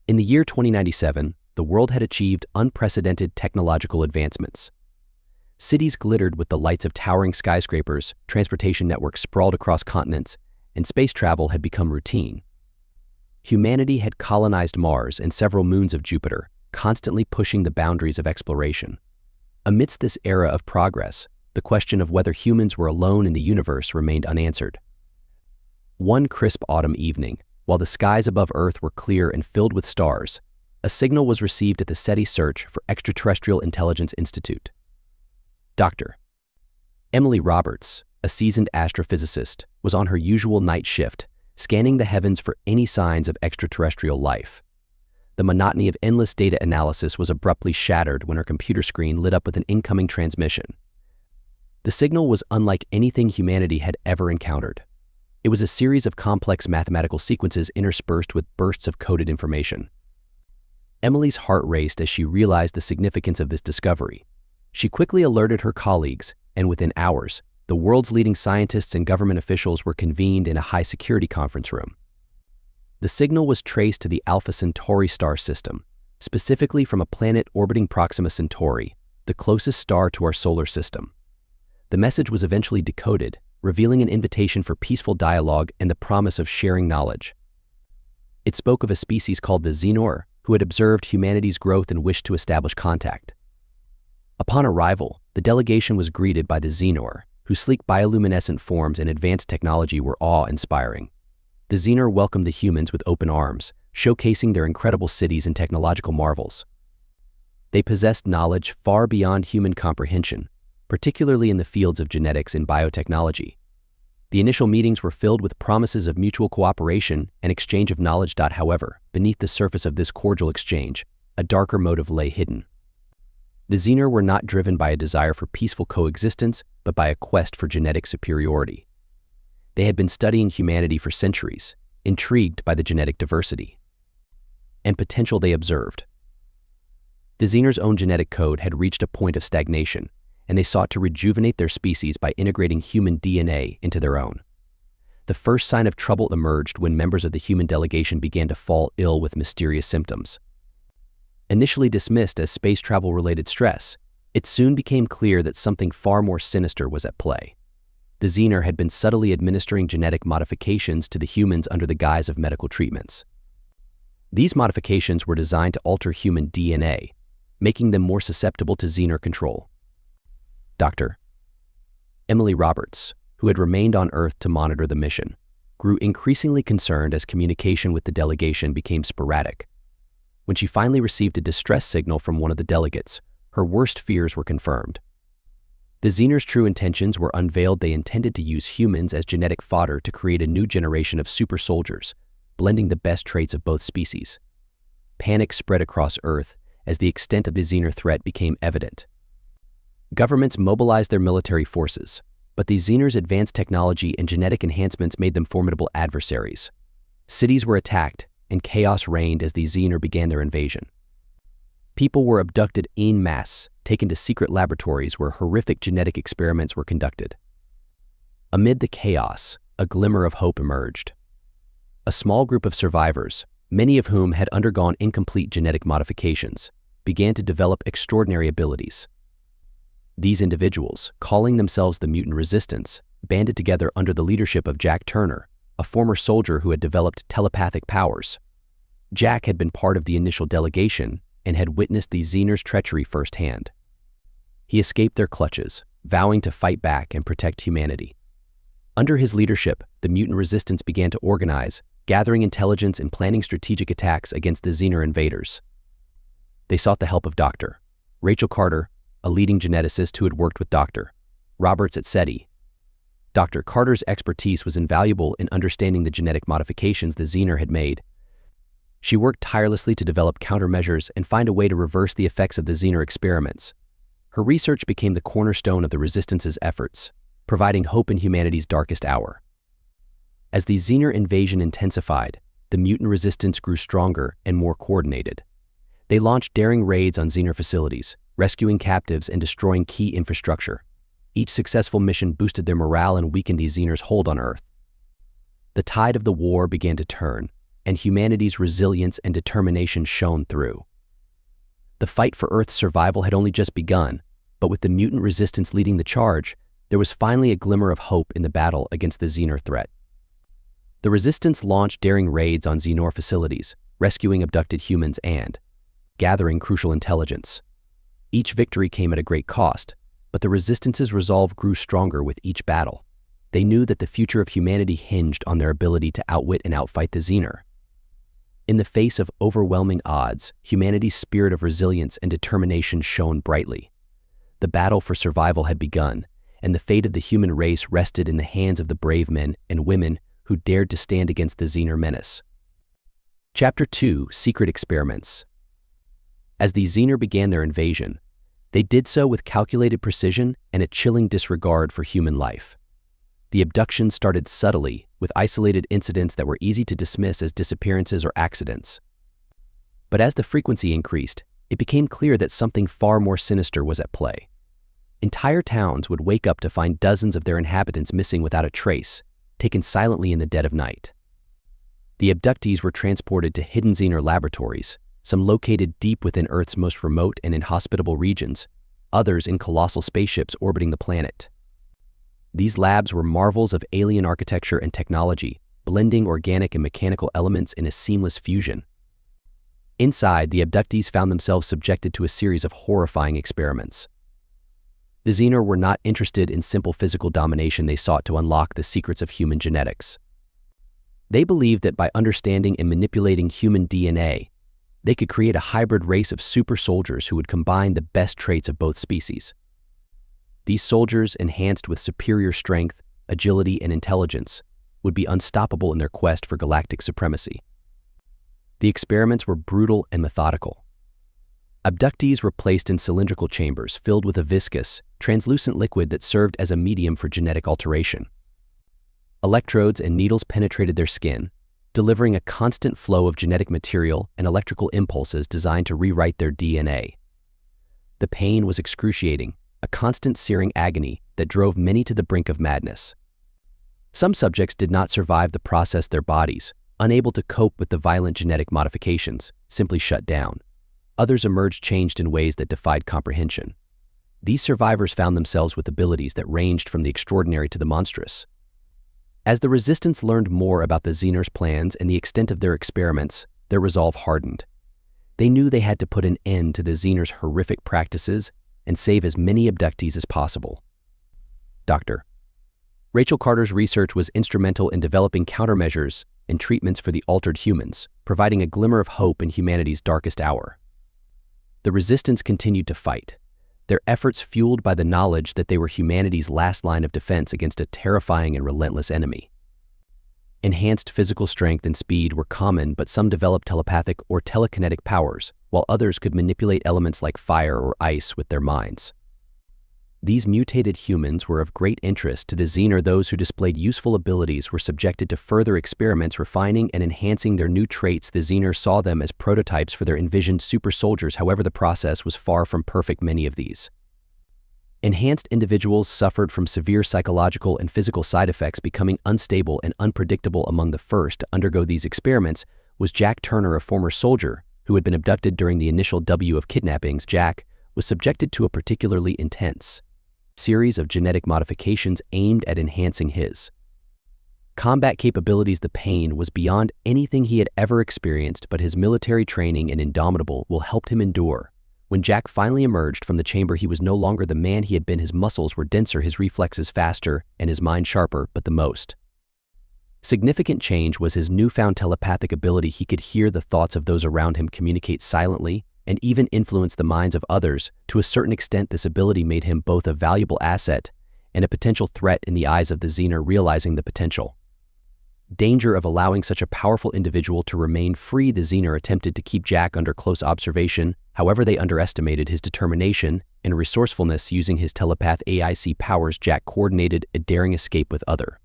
In the year 2097, the world had achieved unprecedented technological advancements. Cities glittered with the lights of towering skyscrapers, transportation networks sprawled across continents, and space travel had become routine. Humanity had colonized Mars and several moons of Jupiter, constantly pushing the boundaries of exploration. Amidst this era of progress, the question of whether humans were alone in the universe remained unanswered. One crisp autumn evening, while the skies above Earth were clear and filled with stars, a signal was received at the SETI Search for Extraterrestrial Intelligence Institute. Dr. Emily Roberts, a seasoned astrophysicist, was on her usual night shift, scanning the heavens for any signs of extraterrestrial life. The monotony of endless data analysis was abruptly shattered when her computer screen lit up with an incoming transmission. The signal was unlike anything humanity had ever encountered. It was a series of complex mathematical sequences interspersed with bursts of coded information. Emily's heart raced as she realized the significance of this discovery. She quickly alerted her colleagues, and within hours, the world's leading scientists and government officials were convened in a high-security conference room. The signal was traced to the Alpha Centauri star system, specifically from a planet orbiting Proxima Centauri, the closest star to our solar system. The message was eventually decoded, revealing an invitation for peaceful dialogue and the promise of sharing knowledge. It spoke of a species called the Xenor, who had observed humanity's growth and wished to establish contact. Upon arrival, the delegation was greeted by the Xenor, whose sleek bioluminescent forms and advanced technology were awe-inspiring. The Xenor welcomed the humans with open arms, showcasing their incredible cities and technological marvels. They possessed knowledge far beyond human comprehension, particularly in the fields of genetics and biotechnology. The initial meetings were filled with promises of mutual cooperation and exchange of knowledge. However, beneath the surface of this cordial exchange, a darker motive lay hidden. The Xenor were not driven by a desire for peaceful coexistence, but by a quest for genetic superiority. They had been studying humanity for centuries, intrigued by the genetic diversity and potential they observed. The Xenor's own genetic code had reached a point of stagnation, and they sought to rejuvenate their species by integrating human DNA into their own. The first sign of trouble emerged when members of the human delegation began to fall ill with mysterious symptoms. Initially dismissed as space travel-related stress, it soon became clear that something far more sinister was at play. The Xenor had been subtly administering genetic modifications to the humans under the guise of medical treatments. These modifications were designed to alter human DNA, making them more susceptible to Xenor control. Dr. Emily Roberts, who had remained on Earth to monitor the mission, grew increasingly concerned as communication with the delegation became sporadic. When she finally received a distress signal from one of the delegates, her worst fears were confirmed. The Xenor's true intentions were unveiled. They intended to use humans as genetic fodder to create a new generation of super soldiers, blending the best traits of both species. Panic spread across Earth as the extent of the Xenor threat became evident. Governments mobilized their military forces, but the Xenor's advanced technology and genetic enhancements made them formidable adversaries. Cities were attacked, and chaos reigned as the Xenor began their invasion. People were abducted en masse, taken to secret laboratories where horrific genetic experiments were conducted. Amid the chaos, a glimmer of hope emerged. A small group of survivors, many of whom had undergone incomplete genetic modifications, began to develop extraordinary abilities. These individuals, calling themselves the Mutant Resistance, banded together under the leadership of Jack Turner, a former soldier who had developed telepathic powers. Jack had been part of the initial delegation and had witnessed the Xenor's treachery firsthand. He escaped their clutches, vowing to fight back and protect humanity. Under his leadership, the Mutant Resistance began to organize, gathering intelligence and planning strategic attacks against the Xenor invaders. They sought the help of Dr. Rachel Carter, a leading geneticist who had worked with Dr. Roberts at SETI. Dr. Carter's expertise was invaluable in understanding the genetic modifications the Xenor had made. She worked tirelessly to develop countermeasures and find a way to reverse the effects of the Xenor experiments. Her research became the cornerstone of the Resistance's efforts, providing hope in humanity's darkest hour. As the Xenor invasion intensified, the Mutant Resistance grew stronger and more coordinated. They launched daring raids on Xenor facilities, rescuing captives and destroying key infrastructure. Each successful mission boosted their morale and weakened the Xenor's hold on Earth. The tide of the war began to turn, and humanity's resilience and determination shone through. The fight for Earth's survival had only just begun, but with the mutant resistance leading the charge, there was finally a glimmer of hope in the battle against the Xenar threat. The resistance launched daring raids on Xenor facilities, rescuing abducted humans and gathering crucial intelligence. Each victory came at a great cost, but the resistance's resolve grew stronger with each battle. They knew that the future of humanity hinged on their ability to outwit and outfight the Xenar. In the face of overwhelming odds, humanity's spirit of resilience and determination shone brightly. The battle for survival had begun, and the fate of the human race rested in the hands of the brave men and women who dared to stand against the Xenar menace. Chapter 2: Secret Experiments. As the Xenar began their invasion, they did so with calculated precision and a chilling disregard for human life. The abductions started subtly, with isolated incidents that were easy to dismiss as disappearances or accidents. But as the frequency increased, it became clear that something far more sinister was at play. Entire towns would wake up to find dozens of their inhabitants missing without a trace, taken silently in the dead of night. The abductees were transported to hidden Xenar laboratories, some located deep within Earth's most remote and inhospitable regions, others in colossal spaceships orbiting the planet. These labs were marvels of alien architecture and technology, blending organic and mechanical elements in a seamless fusion. Inside, the abductees found themselves subjected to a series of horrifying experiments. The Xenar were not interested in simple physical domination. They sought to unlock the secrets of human genetics. They believed that by understanding and manipulating human DNA, they could create a hybrid race of super soldiers who would combine the best traits of both species. These soldiers, enhanced with superior strength, agility, and intelligence, would be unstoppable in their quest for galactic supremacy. The experiments were brutal and methodical. Abductees were placed in cylindrical chambers filled with a viscous, translucent liquid that served as a medium for genetic alteration. Electrodes and needles penetrated their skin, delivering a constant flow of genetic material and electrical impulses designed to rewrite their DNA. The pain was excruciating, a constant searing agony that drove many to the brink of madness. Some subjects did not survive the process. Their bodies, unable to cope with the violent genetic modifications, simply shut down. Others emerged changed in ways that defied comprehension. These survivors found themselves with abilities that ranged from the extraordinary to the monstrous. As the resistance learned more about the Xenar's plans and the extent of their experiments, their resolve hardened. They knew they had to put an end to the Xenar's horrific practices and save as many abductees as possible. Dr. Rachel Carter's research was instrumental in developing countermeasures and treatments for the altered humans, providing a glimmer of hope in humanity's darkest hour. The resistance continued to fight, their efforts fueled by the knowledge that they were humanity's last line of defense against a terrifying and relentless enemy. Enhanced physical strength and speed were common, but some developed telepathic or telekinetic powers, while others could manipulate elements like fire or ice with their minds. These mutated humans were of great interest to the Xenar. Those who displayed useful abilities were subjected to further experiments refining and enhancing their new traits. The Xenar saw them as prototypes for their envisioned super soldiers. However, the process was far from perfect. Many of these enhanced individuals suffered from severe psychological and physical side effects, becoming unstable and unpredictable. Among the first to undergo these experiments was Jack Turner, a former soldier who had been abducted during the initial W of kidnappings. Jack was subjected to a particularly intense series of genetic modifications aimed at enhancing his combat capabilities. The pain was beyond anything he had ever experienced, but his military training and indomitable will helped him endure. When Jack finally emerged from the chamber, he was no longer the man he had been. His muscles were denser, his reflexes faster, and his mind sharper, but the most significant change was his newfound telepathic ability. He could hear the thoughts of those around him, communicate silently, and even influence the minds of others. To a certain extent, this ability made him both a valuable asset and a potential threat in the eyes of the Xenar. Realizing the potential danger of allowing such a powerful individual to remain free, the Xenar attempted to keep Jack under close observation. However, they underestimated his determination and resourcefulness. Using his telepath AIC powers, Jack coordinated a daring escape with others.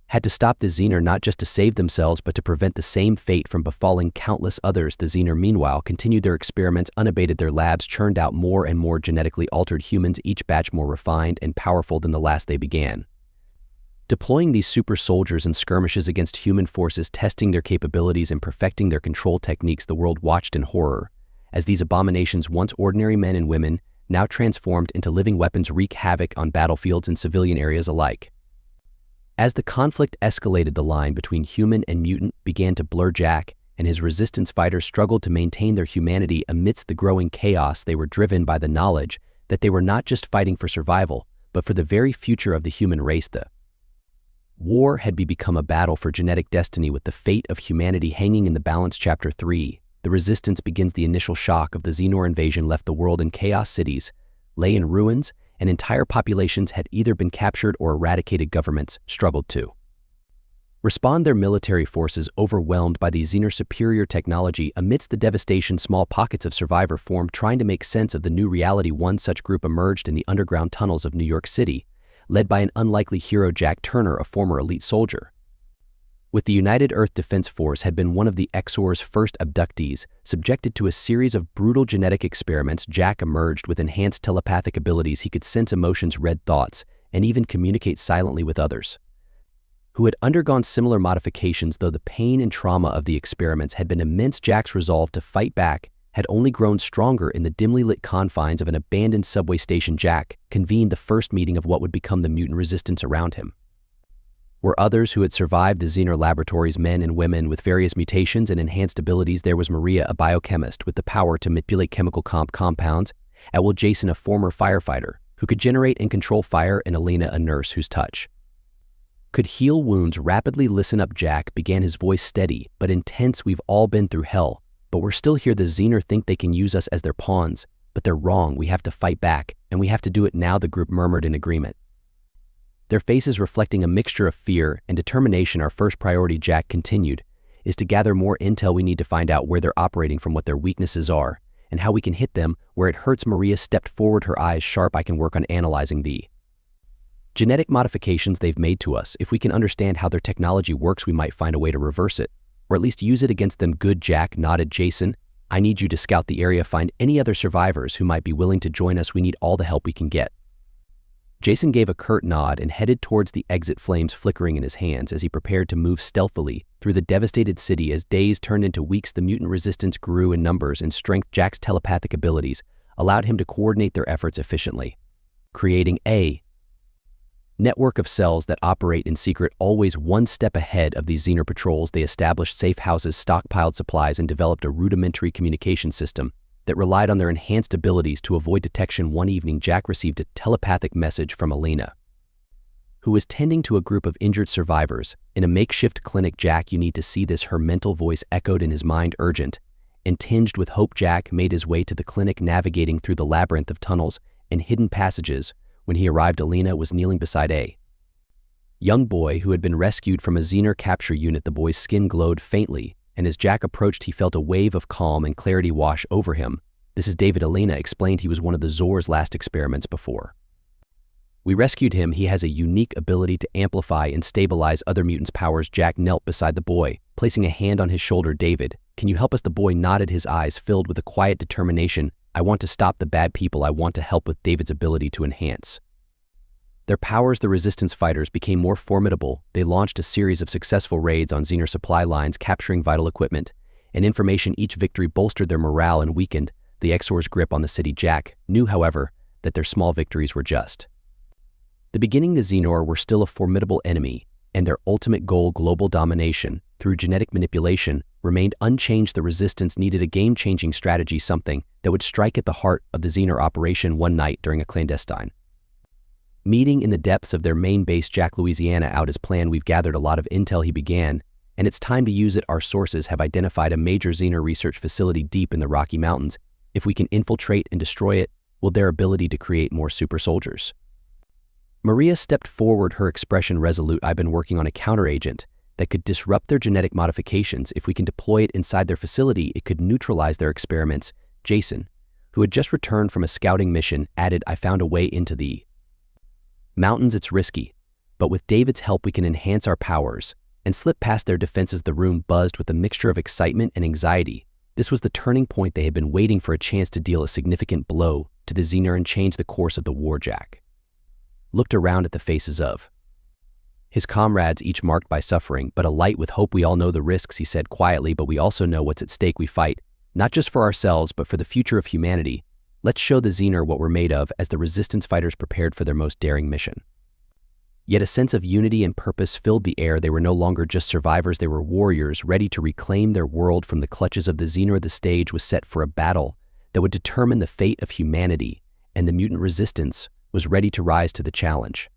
Had to stop the Xenar not just to save themselves, but to prevent the same fate from befalling countless others. The Xenar, meanwhile, continued their experiments unabated. Their labs churned out more and more genetically altered humans, each batch more refined and powerful than the last they began. Deploying these super soldiers in skirmishes against human forces, testing their capabilities and perfecting their control techniques, the world watched in horror, as these abominations, once ordinary men and women, now transformed into living weapons, wreak havoc on battlefields and civilian areas alike. As the conflict escalated, the line between human and mutant began to blur. Jack and his resistance fighters struggled to maintain their humanity amidst the growing chaos. They were driven by the knowledge that they were not just fighting for survival, but for the very future of the human race. The war had become a battle for genetic destiny, with the fate of humanity hanging in the balance. Chapter 3. The resistance begins. The initial shock of the Xenor invasion left the world in chaos. Cities lay in ruins, and entire populations had either been captured or eradicated. Governments struggled to respond, their military forces overwhelmed by the Xenor superior technology. Amidst the devastation, small pockets of survivor formed, trying to make sense of the new reality. One such group emerged in the underground tunnels of New York City, led by an unlikely hero, Jack Turner, a former elite soldier. With the United Earth Defense Force, had been one of the Exor's first abductees. Subjected to a series of brutal genetic experiments, Jack emerged with enhanced telepathic abilities. He could sense emotions, read thoughts, and even communicate silently with others who had undergone similar modifications. Though the pain and trauma of the experiments had been immense, Jack's resolve to fight back had only grown stronger. In the dimly lit confines of an abandoned subway station, Jack convened the first meeting of what would become the mutant resistance. Around him were others who had survived the Xenor laboratories, men and women with various mutations and enhanced abilities. There was Maria, a biochemist with the power to manipulate chemical compounds, Jason, a former firefighter who could generate and control fire, and Elena, a nurse whose touch could heal wounds rapidly. Listen up, Jack began, his voice steady but intense. We've all been through hell, but we're still here. The Xenor think they can use us as their pawns, but they're wrong. We have to fight back, and we have to do it now. The group murmured in agreement, their faces reflecting a mixture of fear and determination. Our first priority, Jack continued, is to gather more intel. We need to find out where they're operating from, what their weaknesses are, and how we can hit them where it hurts. Maria stepped forward, her eyes sharp. I can work on analyzing the genetic modifications they've made to us. If we can understand how their technology works, we might find a way to reverse it, or at least use it against them. Good, Jack nodded. Jason, I need you to scout the area, find any other survivors who might be willing to join us. We need all the help we can get. Jason gave a curt nod and headed towards the exit, flames flickering in his hands as he prepared to move stealthily through the devastated city. As days turned into weeks, the mutant resistance grew in numbers and strength. Jack's telepathic abilities allowed him to coordinate their efforts efficiently, creating a network of cells that operate in secret, always one step ahead of these Xenor patrols. They established safe houses, stockpiled supplies, and developed a rudimentary communication system that relied on their enhanced abilities to avoid detection. One evening, Jack received a telepathic message from Elena, who was tending to a group of injured survivors in a makeshift clinic. Jack, you need to see this, her mental voice echoed in his mind, urgent and tinged with hope. Jack made his way to the clinic, navigating through the labyrinth of tunnels and hidden passages. When he arrived, Elena was kneeling beside a young boy who had been rescued from a Xenor capture unit. The boy's skin glowed faintly, and as Jack approached, he felt a wave of calm and clarity wash over him. This is David, Elena explained. He was one of the Zor's last experiments. Before we rescued him, he has a unique ability to amplify and stabilize other mutants' powers. Jack knelt beside the boy, placing a hand on his shoulder. David, can you help us? The boy nodded, his eyes filled with a quiet determination. I want to stop the bad people. I want to help. With David's ability to enhance their powers, the resistance fighters became more formidable. They launched a series of successful raids on Xenor supply lines, capturing vital equipment and information. Each victory bolstered their morale and weakened the Exor's grip on the city. Jack knew, however, that their small victories were just the beginning. The Xenor were still a formidable enemy, and their ultimate goal, global domination through genetic manipulation, remained unchanged. The resistance needed a game-changing strategy, something that would strike at the heart of the Xenor operation. One night, during a clandestine meeting in the depths of their main base, Jack, Louisiana, out his plan. We've gathered a lot of intel, he began, and it's time to use it. Our sources have identified a major Xenor research facility deep in the Rocky Mountains. If we can infiltrate and destroy it, will their ability to create more super soldiers? Maria stepped forward, her expression resolute. I've been working on a counteragent that could disrupt their genetic modifications. If we can deploy it inside their facility, it could neutralize their experiments. Jason, who had just returned from a scouting mission, added, I found a way into the mountains. It's risky, but with David's help we can enhance our powers and slip past their defenses. The room buzzed with a mixture of excitement and anxiety. This was the turning point. They had been waiting for a chance to deal a significant blow to the Xenor and change the course of the war. Jack looked around at the faces of His comrades, each marked by suffering, but alight with hope. We all know the risks, he said quietly, but we also know what's at stake. We fight, not just for ourselves, but for the future of humanity. Let's show the Xener what we're made of as the resistance fighters prepared for their most daring mission. Yet a sense of unity and purpose filled the air. They were no longer just survivors, they were warriors, ready to reclaim their world from the clutches of the Xener. The stage was set for a battle that would determine the fate of humanity, and the mutant resistance was ready to rise to the challenge.